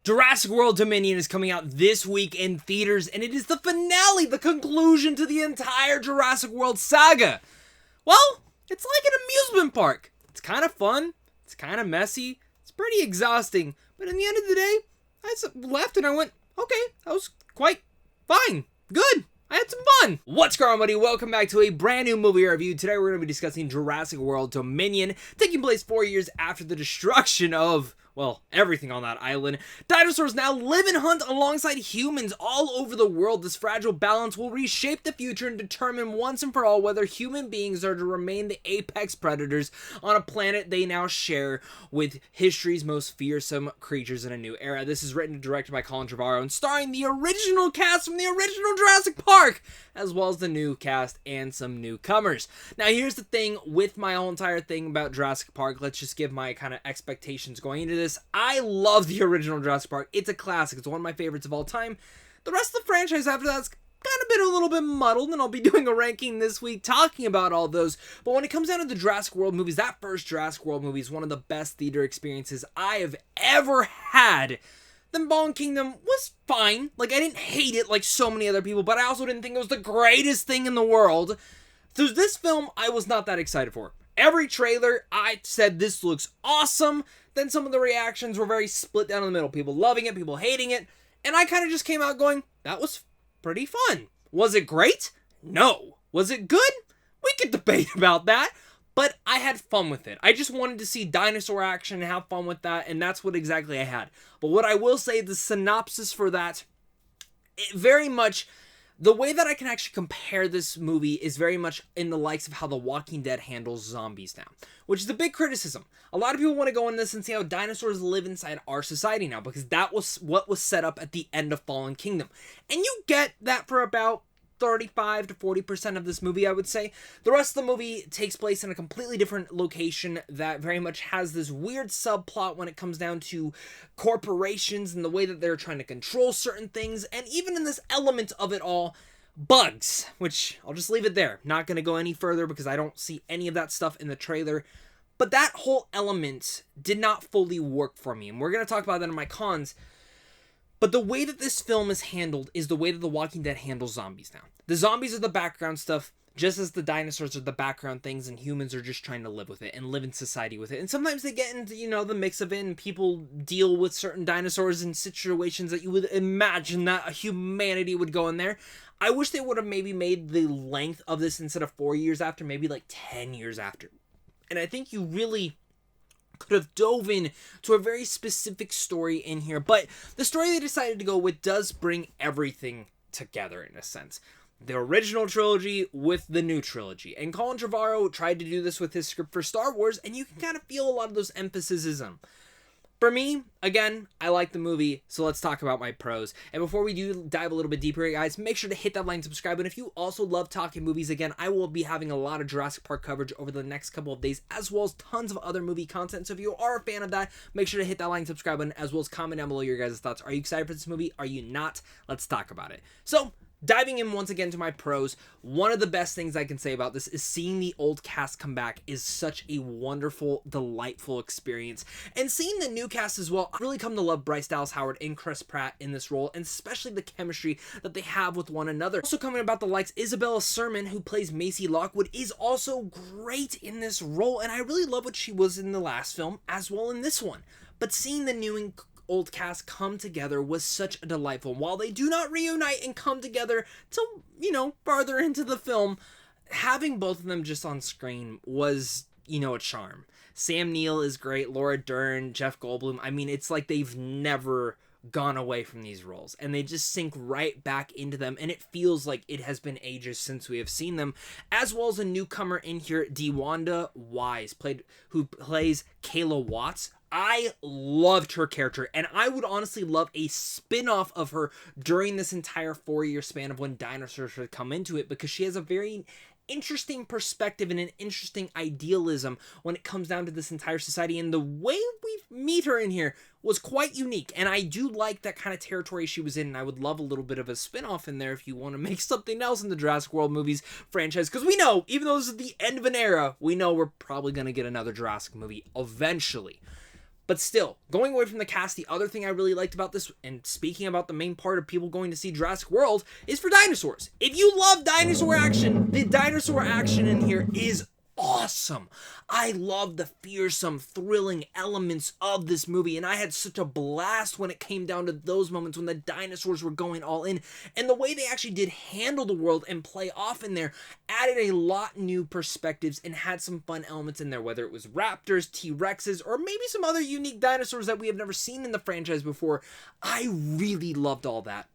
Jurassic World Dominion is coming out this week in theaters, and it is the finale, the conclusion to the entire Jurassic World saga. Well, it's like an amusement park. It's kind of fun, it's kind of messy, it's pretty exhausting, but in the end of the day, I left and I went, okay, that was quite fine, good. I had some fun. What's going on, buddy? Welcome back to a brand new movie review. Today we're going to be discussing Jurassic World Dominion, taking place 4 years after the destruction of, well, everything on that island. Dinosaurs now live and hunt alongside humans all over the world. This fragile balance will reshape the future and determine once and for all whether human beings are to remain the apex predators on a planet they now share with history's most fearsome creatures in a new era. This is written and directed by Colin Trevorrow and starring the original cast from the original Jurassic Park, as well as the new cast and some newcomers. Now, here's the thing with my whole entire thing about Jurassic Park. Let's just give my kind of expectations going into this. I love the original Jurassic Park. It's a classic. It's one of my favorites of all time. The rest of the franchise after that's kind of been a little bit muddled, and I'll be doing a ranking this week talking about all those. But when it comes down to the Jurassic World movies, that first Jurassic World movie is one of the best theater experiences I have ever had. Then Fallen Kingdom was fine. Like, I didn't hate it like so many other people, but I also didn't think it was the greatest thing in the world. So this film, I was not that excited for. Every trailer, I said this looks awesome. Then some of the reactions were very split down in the middle. People loving it, people hating it. And I kind of just came out going, that was pretty fun. Was it great? No. Was it good? We could debate about that. But I had fun with it. I just wanted to see dinosaur action and have fun with that, and that's what exactly I had. But what I will say, the synopsis for that, it very much, the way that I can actually compare this movie is very much in the likes of how The Walking Dead handles zombies now, which is a big criticism. A lot of people want to go in this and see how dinosaurs live inside our society now, because that was what was set up at the end of Fallen Kingdom. And you get that for about 35 to 40% of this movie, I would say. The rest of the movie takes place in a completely different location that very much has this weird subplot when it comes down to corporations and the way that they're trying to control certain things, and even in this element of it all, bugs, which I'll just leave it there. Not going to go any further because I don't see any of that stuff in the trailer. But that whole element did not fully work for me, and we're going to talk about that in my cons. But the way that this film is handled is the way that The Walking Dead handles zombies now. The zombies are the background stuff, just as the dinosaurs are the background things, and humans are just trying to live with it and live in society with it. And sometimes they get into, the mix of it, and people deal with certain dinosaurs in situations that you would imagine that humanity would go in there. I wish they would have maybe made the length of this instead of 4 years after, maybe like 10 years after. And I think you really could have dove in to a very specific story in here, but the story they decided to go with does bring everything together in a sense. The original trilogy with the new trilogy, and Colin Trevorrow tried to do this with his script for Star Wars, and you can kind of feel a lot of those emphases on. For me, again, I like the movie, so let's talk about my pros. And before we do dive a little bit deeper, guys, make sure to hit that like and subscribe. And if you also love talking movies, again, I will be having a lot of Jurassic Park coverage over the next couple of days, as well as tons of other movie content. So if you are a fan of that, make sure to hit that like and subscribe button, as well as comment down below your guys' thoughts. Are you excited for this movie? Are you not? Let's talk about it. So, diving in once again to my pros, one of the best things I can say about this is seeing the old cast come back is such a wonderful, delightful experience. And seeing the new cast as well, I really come to love Bryce Dallas Howard and Chris Pratt in this role, and especially the chemistry that they have with one another. Also coming about the likes, Isabella Sermon, who plays Macy Lockwood, is also great in this role, and I really love what she was in the last film, as well in this one. But seeing the new and old cast come together was such a delightful. While they do not reunite and come together till, farther into the film, having both of them just on screen was, a charm. Sam Neill is great, Laura Dern, Jeff Goldblum. I mean, it's like they've never gone away from these roles, and they just sink right back into them, and it feels like it has been ages since we have seen them, as well as a newcomer in here, DeWanda Wise, who plays Kayla Watts. I loved her character, and I would honestly love a spin-off of her during this entire 4-year span of when dinosaurs would come into it, because she has a very interesting perspective and an interesting idealism when it comes down to this entire society, and the way we meet her in here was quite unique, and I do like that kind of territory she was in, and I would love a little bit of a spin-off in there if you want to make something else in the Jurassic World movies franchise, because we know, even though this is the end of an era, we know we're probably going to get another Jurassic movie eventually. But still, going away from the cast, the other thing I really liked about this, and speaking about the main part of people going to see Jurassic World, is for dinosaurs. If you love dinosaur action, the dinosaur action in here is awesome. I love the fearsome, thrilling elements of this movie, and I had such a blast when it came down to those moments when the dinosaurs were going all in, and the way they actually did handle the world and play off in there added a lot new perspectives and had some fun elements in there, whether it was raptors, T-Rexes, or maybe some other unique dinosaurs that we have never seen in the franchise before. I really loved all that.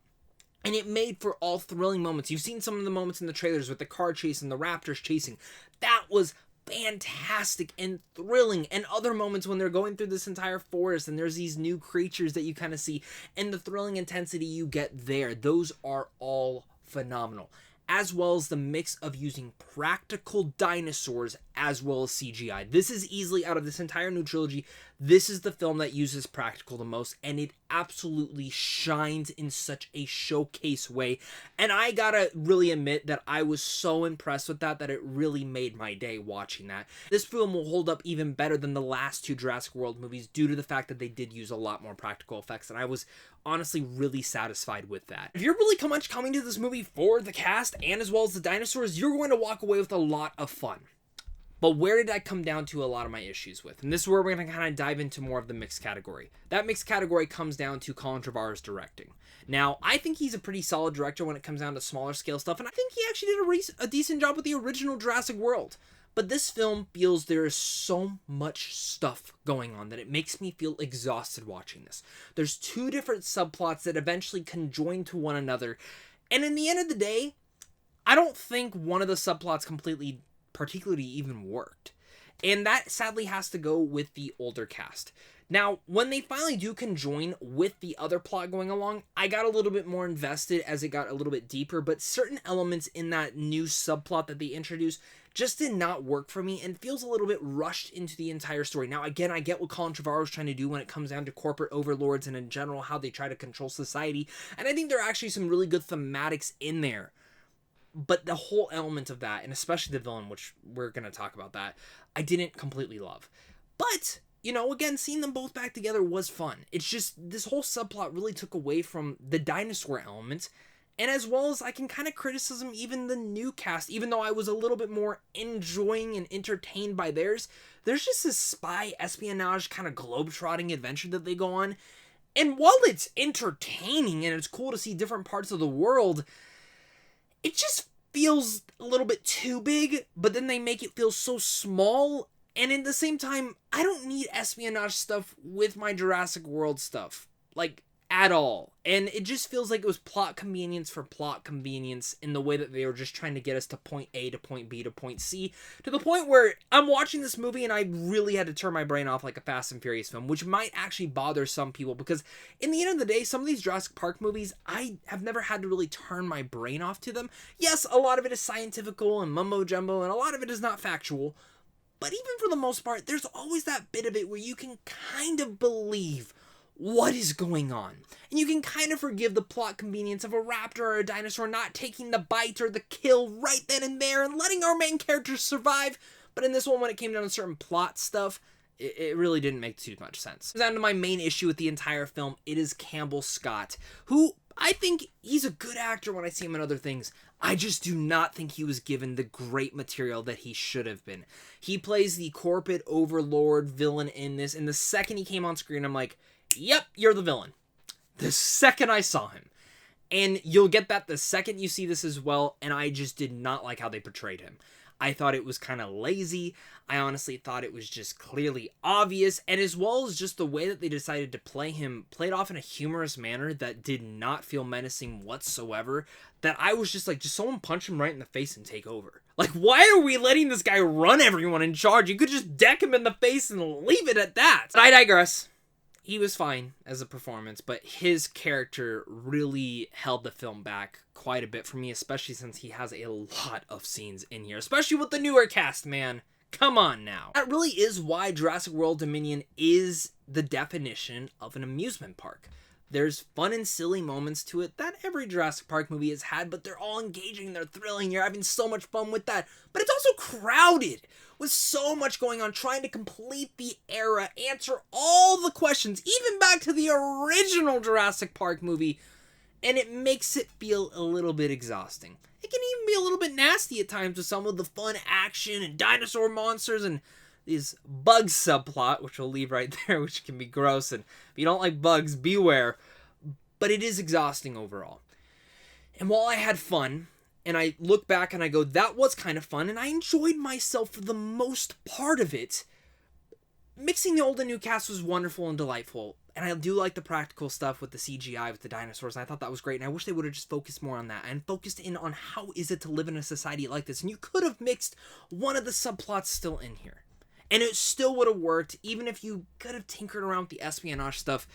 And it made for all thrilling moments. You've seen some of the moments in the trailers with the car chase and the raptors chasing. That was fantastic and thrilling. And other moments when they're going through this entire forest and there's these new creatures that you kind of see. And the thrilling intensity you get there. Those are all phenomenal. As well as the mix of using practical dinosaurs as well as CGI. This is easily, out of this entire new trilogy, this is the film that uses practical the most, and it absolutely shines in such a showcase way. And I gotta really admit that I was so impressed with that it really made my day watching that. This film will hold up even better than the last two Jurassic World movies due to the fact that they did use a lot more practical effects, and I was honestly really satisfied with that. If you're really much coming to this movie for the cast and as well as the dinosaurs, you're going to walk away with a lot of fun. But where did I come down to a lot of my issues with? And this is where we're going to kind of dive into more of the mixed category. That mixed category comes down to Colin Trevorrow's directing. Now, I think he's a pretty solid director when it comes down to smaller scale stuff, and I think he actually did a decent job with the original Jurassic World. But this film feels there is so much stuff going on that it makes me feel exhausted watching this. There's two different subplots that eventually conjoin to one another, and in the end of the day, I don't think one of the subplots particularly even worked. And that sadly has to go with the older cast. Now, when they finally do conjoin with the other plot going along, I got a little bit more invested as it got a little bit deeper, but certain elements in that new subplot that they introduced just did not work for me and feels a little bit rushed into the entire story. Now, again, I get what Colin Trevorrow is trying to do when it comes down to corporate overlords and in general how they try to control society, and I think there are actually some really good thematics in there. But the whole element of that, and especially the villain, which we're going to talk about that, I didn't completely love. But, again, seeing them both back together was fun. It's just, this whole subplot really took away from the dinosaur element, and as well as I can kind of criticism even the new cast, even though I was a little bit more enjoying and entertained by theirs. There's just this spy espionage kind of globe-trotting adventure that they go on, and while it's entertaining and it's cool to see different parts of the world, it just feels a little bit too big, but then they make it feel so small, and at the same time, I don't need espionage stuff with my Jurassic World stuff, at all. And it just feels like it was plot convenience for plot convenience in the way that they were just trying to get us to point A to point B to point C, to the point where I'm watching this movie and I really had to turn my brain off like a Fast and Furious film, which might actually bother some people, because in the end of the day, some of these Jurassic Park movies, I have never had to really turn my brain off to them. Yes, a lot of it is scientifical and mumbo jumbo, and a lot of it is not factual, but even for the most part, there's always that bit of it where you can kind of believe what is going on. And you can kind of forgive the plot convenience of a raptor or a dinosaur not taking the bite or the kill right then and there and letting our main characters survive. But in this one, when it came down to certain plot stuff, it really didn't make too much sense. Down to my main issue with the entire film, it is Campbell Scott, who I think he's a good actor when I see him in other things. I just do not think he was given the great material that he should have been. He plays the corporate overlord villain in this, and the second he came on screen, I'm like, yep, you're the villain. The second I saw him. And you'll get that the second you see this as well, and I just did not like how they portrayed him. I thought it was kind of lazy. I honestly thought it was just clearly obvious, and as well as just the way that they decided to play him, played off in a humorous manner that did not feel menacing whatsoever, that I was just like, just someone punch him right in the face and take over. Like, why are we letting this guy run everyone in charge? You could just deck him in the face and leave it at that. But I digress. He was fine as a performance, but his character really held the film back quite a bit for me, especially since he has a lot of scenes in here, especially with the newer cast, man. Come on now. That really is why Jurassic World Dominion is the definition of an amusement park. There's fun and silly moments to it that every Jurassic Park movie has had, but they're all engaging, they're thrilling, you're having so much fun with that. But it's also crowded with so much going on, trying to complete the era, answer all the questions, even back to the original Jurassic Park movie, and it makes it feel a little bit exhausting. It can even be a little bit nasty at times with some of the fun action and dinosaur monsters and these bugs subplot, which we'll leave right there, which can be gross, and if you don't like bugs, beware. But it is exhausting overall. And while I had fun, and I look back and I go, that was kind of fun, and I enjoyed myself for the most part of it, mixing the old and new cast was wonderful and delightful. And I do like the practical stuff with the CGI, with the dinosaurs, and I thought that was great, and I wish they would have just focused more on that, and focused in on how is it to live in a society like this, and you could have mixed one of the subplots still in here. And it still would have worked, even if you could have tinkered around with the espionage stuff.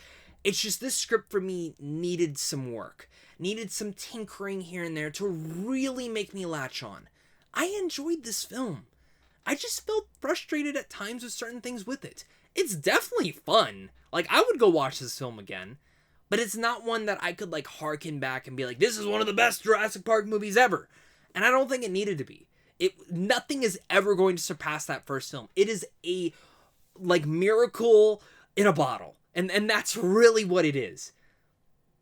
It's just this script for me needed some work. Needed some tinkering here and there to really make me latch on. I enjoyed this film. I just felt frustrated at times with certain things with it. It's definitely fun. Like, I would go watch this film again. But it's not one that I could, like, harken back and be like, this is one of the best Jurassic Park movies ever. And I don't think it needed to be. Nothing is ever going to surpass that first film. It is a, like, miracle in a bottle. And that's really what it is.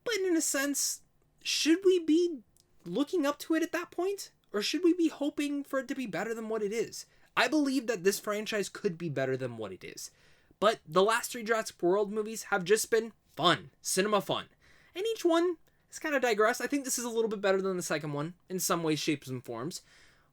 But in a sense, should we be looking up to it at that point? Or should we be hoping for it to be better than what it is? I believe that this franchise could be better than what it is. But the last 3 Jurassic World movies have just been fun. Cinema fun. And each one has kind of digressed. I think this is a little bit better than the second one in some ways, shapes, and forms.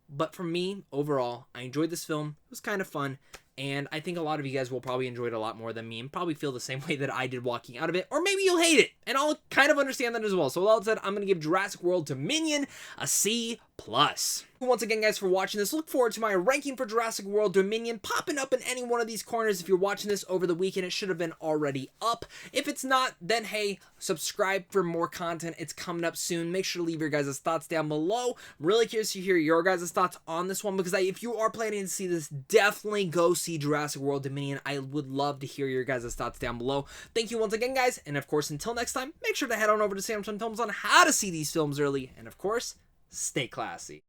But for me, overall, I enjoyed this film. It was kind of fun. And I think a lot of you guys will probably enjoy it a lot more than me and probably feel the same way that I did walking out of it. Or maybe you'll hate it. And I'll kind of understand that as well. So with all that said, I'm going to give Jurassic World Dominion a C+. Once again, guys, for watching this, look forward to my ranking for Jurassic World Dominion popping up in any one of these corners. If you're watching this over the weekend, it should have been already up. If it's not, then hey, subscribe for more content. It's coming up soon. Make sure to leave your guys' thoughts down below. I'm really curious to hear your guys' thoughts on this one, because if you are planning to see this, definitely go see Jurassic World Dominion. I would love to hear your guys' thoughts down below. Thank you once again, guys, and of course, until next time, make sure to head on over to Samsung Films on how to see these films early, and of course, stay classy.